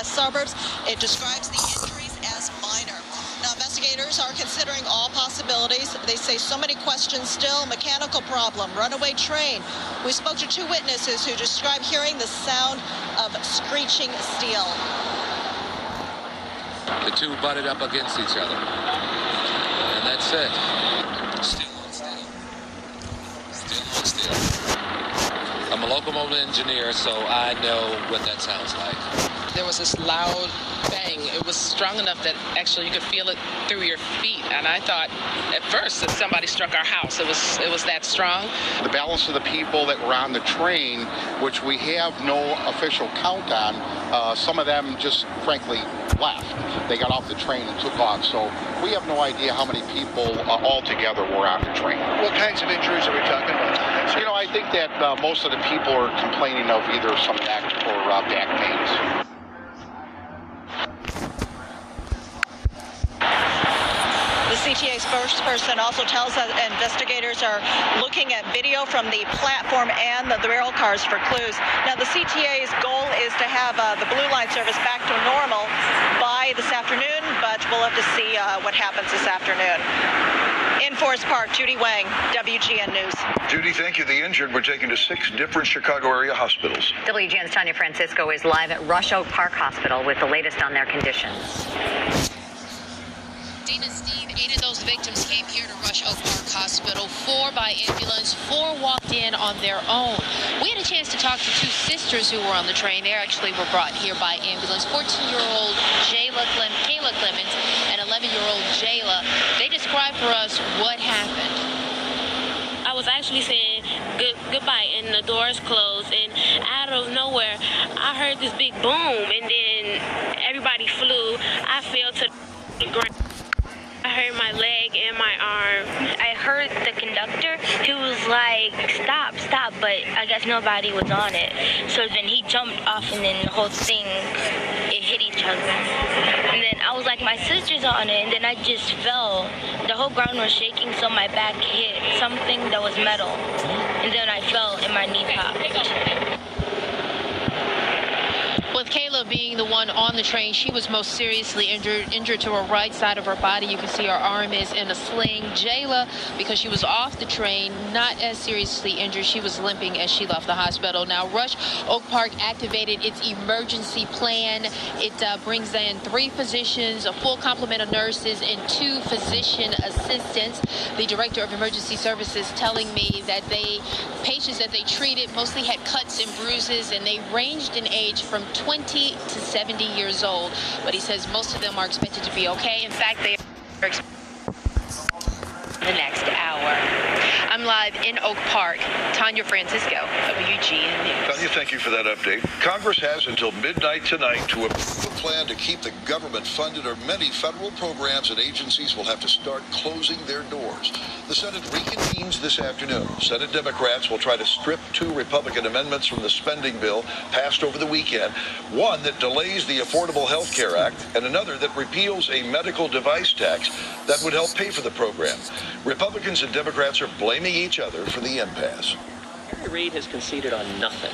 west suburbs. It describes the injuries as minor. Now, investigators are considering all possibilities. They say so many questions still. Mechanical problem, runaway train. We spoke to two witnesses who described hearing the sound of screeching steel. The two butted up against each other. And that's it. Steel on steel. Steel on steel. I'm a locomotive engineer, so I know what that sounds like. There was this loud bang. It was strong enough that actually you could feel it through your feet. And I thought at first that somebody struck our house. It was that strong. The balance of the people that were on the train, which we have no official count on, some of them just frankly left. They got off the train and took off. So we have no idea how many people altogether were on the train. What kinds of injuries are we talking about? You know, I think that most of the people are complaining of either some neck or back pains. The CTA's spokesperson also tells us investigators are looking at video from the platform and the rail cars for clues. Now, the CTA's goal is to have the Blue Line service back to normal by this afternoon, but we'll have to see what happens this afternoon. In Forest Park, Judy Wang, WGN News. Judy, thank you. The injured were taken to 6 different Chicago area hospitals. WGN's Tanya Francisco is live at Rush Oak Park Hospital with the latest on their conditions. Dana, Steve, 8 of those victims came here to Rush Oak Park Hospital, 4 by ambulance, 4 walked in on their own. We had a chance to talk to 2 sisters who were on the train. They actually were brought here by ambulance. 14-year-old Kayla Clemens and 11-year-old Jayla. They described for us what happened. I was actually saying goodbye, and the doors closed, and out of nowhere, I heard this big boom, and then everybody flew. I fell to the ground. I hurt my leg and my arm. I heard the conductor. He was like, stop, stop, but I guess nobody was on it. So then he jumped off, and then the whole thing, it hit each other. And then I was like, my sister's on it, and then I just fell. The whole ground was shaking, so my back hit something that was metal. And then I fell, and my knee popped. With Kayla being the one on the train, she was most seriously injured to her right side of her body. You can see her arm is in a sling. Jayla, because she was off the train, not as seriously injured. She was limping as she left the hospital. Now, Rush Oak Park activated its emergency plan. It brings in 3 physicians, a full complement of nurses, and 2 physician assistants. The director of emergency services telling me that patients that they treated mostly had cuts and bruises, and they ranged in age from 20 to 70 years old, but he says most of them are expected to be okay. In fact, they are expected the next hour. I'm live in Oak Park. Tanya Francisco, WGN News. Tanya, thank you for that update. Congress has until midnight tonight to approve a plan to keep the government funded, or many federal programs and agencies will have to start closing their doors. The Senate reconvenes this afternoon. Senate Democrats will try to strip 2 Republican amendments from the spending bill passed over the weekend, one that delays the Affordable Health Care Act and another that repeals a medical device tax that would help pay for the program. Republicans and Democrats are blaming each other for the impasse. Harry Reid has conceded on nothing.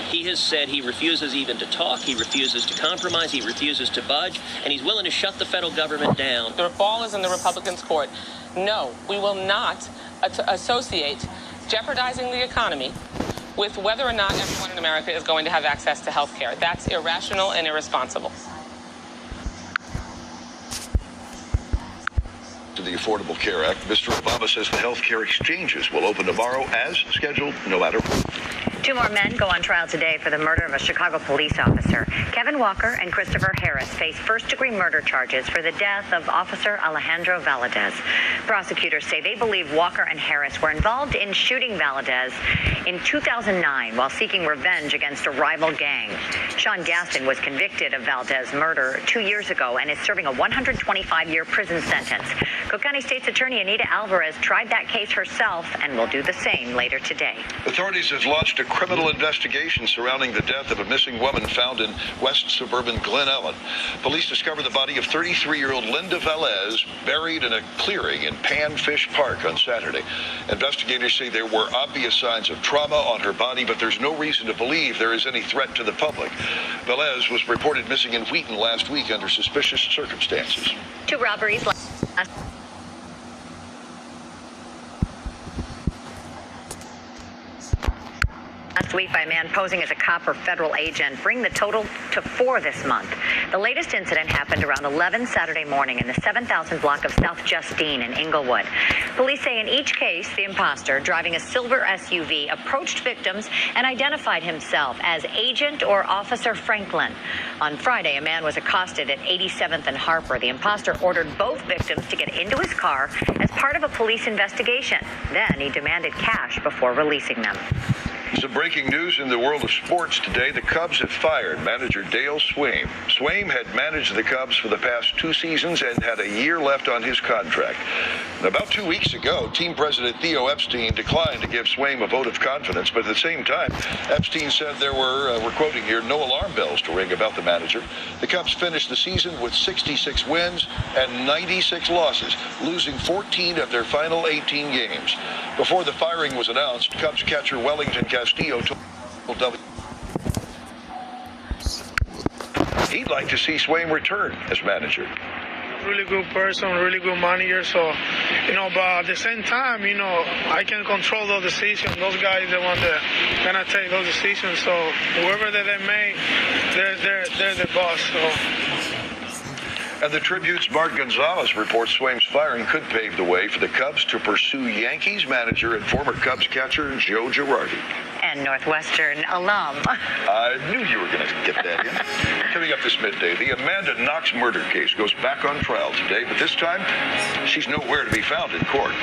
He has said he refuses even to talk, he refuses to compromise, he refuses to budge, and he's willing to shut the federal government down. The ball is in the Republicans' court. No, we will not associate jeopardizing the economy with whether or not everyone in America is going to have access to health care. That's irrational and irresponsible. To the Affordable Care Act, Mr. Obama says the health care exchanges will open tomorrow as scheduled, no matter what. 2 more men go on trial today for the murder of a Chicago police officer. Kevin Walker and Christopher Harris face first-degree murder charges for the death of Officer Alejandro Valadez. Prosecutors say they believe Walker and Harris were involved in shooting Valadez in 2009 while seeking revenge against a rival gang. Sean Gaston was convicted of Valdez's murder 2 years ago and is serving a 125-year prison sentence. Cook County State's Attorney Anita Alvarez tried that case herself and will do the same later today. Authorities have launched a criminal investigation surrounding the death of a missing woman found in west suburban Glen Ellen. Police discovered the body of 33-year-old Linda Velez buried in a clearing in Panfish Park on Saturday. Investigators say there were obvious signs of trauma on her body, but there's no reason to believe there is any threat to the public. Velez was reported missing in Wheaton last week under suspicious circumstances. 2 robberies last week by a man posing as a cop or federal agent, bring the total to 4 this month. The latest incident happened around 11 Saturday morning in the 7000 block of South Justine in Inglewood. Police say in each case, the imposter, driving a silver SUV, approached victims and identified himself as Agent or Officer Franklin. On Friday, a man was accosted at 87th and Harper. The imposter ordered both victims to get into his car as part of a police investigation. Then he demanded cash before releasing them. Some breaking news in the world of sports today. The Cubs have fired manager Dale Swaim. Swaim had managed the Cubs for the past 2 seasons and had a year left on his contract. About 2 weeks ago, team president Theo Epstein declined to give Swaim a vote of confidence, but at the same time, Epstein said there were, we're quoting here, no alarm bells to ring about the manager. The Cubs finished the season with 66 wins and 96 losses, losing 14 of their final 18 games. Before the firing was announced, Cubs catcher Wellington Castillo told he'd like to see Swaim return as manager. Really good person, really good manager. So, but at the same time, I can control those decisions. Those guys, the ones that gonna take those decisions. So whoever that they make, they're the boss. So. And the Tribune's Mark Gonzalez reports Swaim's firing could pave the way for the Cubs to pursue Yankees manager and former Cubs catcher Joe Girardi. And Northwestern alum. I knew you were going to get that in. Coming up this midday, the Amanda Knox murder case goes back on trial today, but this time, she's nowhere to be found in court.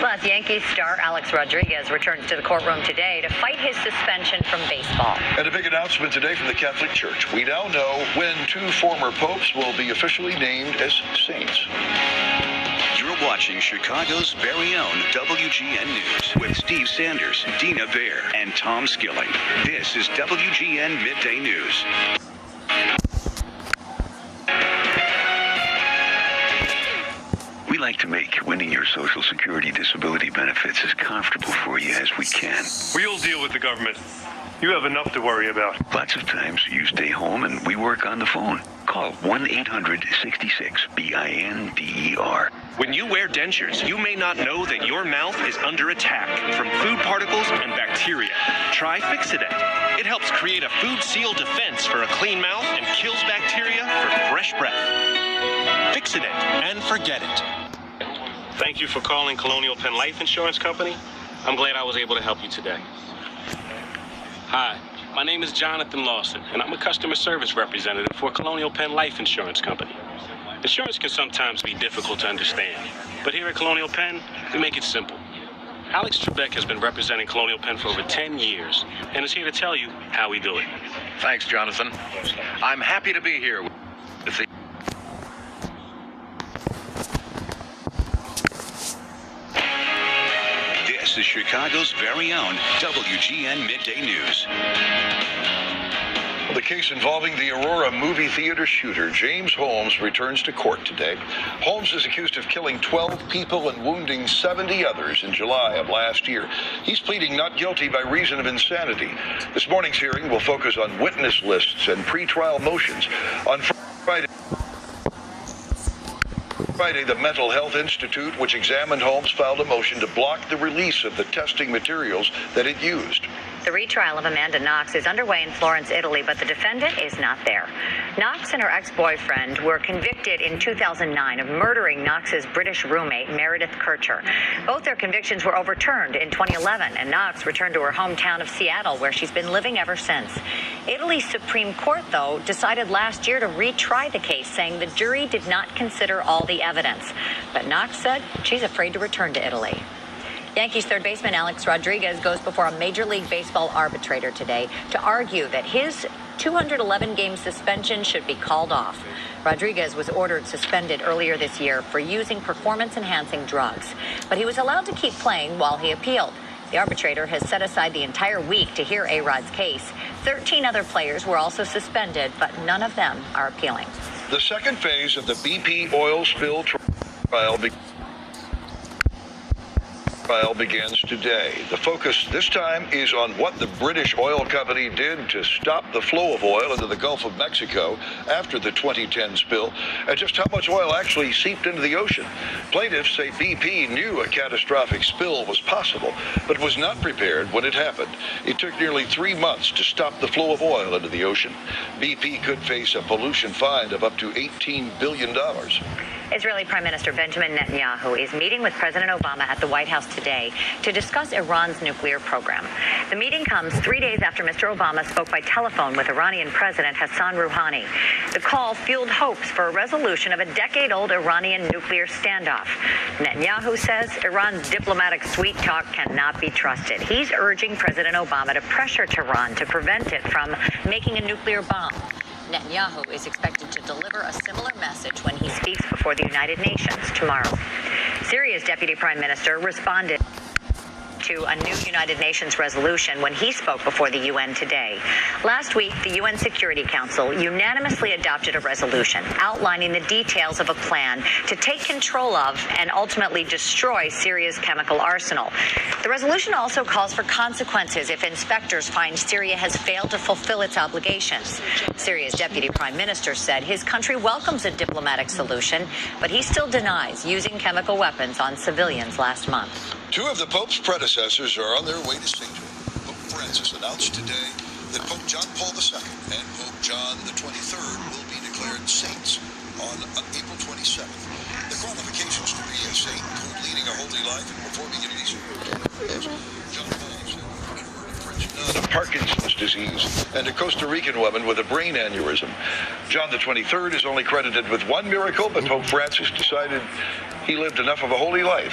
Plus, Yankees star Alex Rodriguez returns to the courtroom today to fight his suspension from baseball. And a big announcement today from the Catholic Church. We now know when 2 former popes will be officially named as saints. You're watching Chicago's very own WGN News with Steve Sanders, Dina Baer, and Tom Skilling. This is WGN Midday News. We like to make winning your Social Security disability benefits as comfortable for you as we can. We'll deal with the government. You have enough to worry about. Lots of times you stay home and we work on the phone. Call 1-800-66-BINDER. When you wear dentures, you may not know that your mouth is under attack from food particles and bacteria. Try Fixodent. It helps create a food seal defense for a clean mouth and kills bacteria for fresh breath. Fixodent and forget it. Thank you for calling Colonial Penn Life Insurance Company. I'm glad I was able to help you today. Hi, my name is Jonathan Lawson, and I'm a customer service representative for Colonial Penn Life Insurance Company. Insurance can sometimes be difficult to understand, but here at Colonial Penn, we make it simple. Alex Trebek has been representing Colonial Penn for over 10 years and is here to tell you how we do it. Thanks, Jonathan. I'm happy to be here with the... This is Chicago's very own WGN Midday News. The case involving the Aurora movie theater shooter, James Holmes, returns to court today. Holmes is accused of killing 12 people and wounding 70 others in July of last year. He's pleading not guilty by reason of insanity. This morning's hearing will focus on witness lists and pretrial motions. On Friday, the Mental Health Institute, which examined Holmes, filed a motion to block the release of the testing materials that it used. The retrial of Amanda Knox is underway in Florence, Italy, but the defendant is not there. Knox and her ex-boyfriend were convicted in 2009 of murdering Knox's British roommate, Meredith Kircher. Both their convictions were overturned in 2011, and Knox returned to her hometown of Seattle, where she's been living ever since. Italy's Supreme Court, though, decided last year to retry the case, saying the jury did not consider all the evidence. But Knox said she's afraid to return to Italy. Yankees third baseman Alex Rodriguez goes before a Major League Baseball arbitrator today to argue that his 211-game suspension should be called off. Rodriguez was ordered suspended earlier this year for using performance-enhancing drugs, but he was allowed to keep playing while he appealed. The arbitrator has set aside the entire week to hear A-Rod's case. 13 other players were also suspended, but none of them are appealing. The second phase of the BP oil spill trial begins today. The focus this time is on what the British oil company did to stop the flow of oil into the Gulf of Mexico after the 2010 spill, and just how much oil actually seeped into the ocean. Plaintiffs say BP knew a catastrophic spill was possible, but was not prepared when it happened. It took nearly 3 months to stop the flow of oil into the ocean. BP could face a pollution fine of up to $18 billion. Israeli Prime Minister Benjamin Netanyahu is meeting with President Obama at the White House today to discuss Iran's nuclear program. The meeting comes 3 days after Mr. Obama spoke by telephone with Iranian President Hassan Rouhani. The call fueled hopes for a resolution of a decade-old Iranian nuclear standoff. Netanyahu says Iran's diplomatic sweet talk cannot be trusted. He's urging President Obama to pressure Tehran to prevent it from making a nuclear bomb. Netanyahu is expected to deliver a similar message when he speaks before the United Nations tomorrow. Syria's deputy prime minister responded to a new United Nations resolution when he spoke before the UN today. Last week, the UN Security Council unanimously adopted a resolution outlining the details of a plan to take control of and ultimately destroy Syria's chemical arsenal. The resolution also calls for consequences if inspectors find Syria has failed to fulfill its obligations. Syria's deputy prime minister said his country welcomes a diplomatic solution, but he still denies using chemical weapons on civilians last month. Two of the Pope's predecessors are on their way to sainthood. Pope Francis announced today that Pope John Paul II and Pope John XXIII will be declared saints on April 27th. The qualifications to be a saint include leading a holy life and performing at least John Paul said a French nun of Parkinson's disease and a Costa Rican woman with a brain aneurysm. John XXIII is only credited with one miracle, but Pope Francis decided he lived enough of a holy life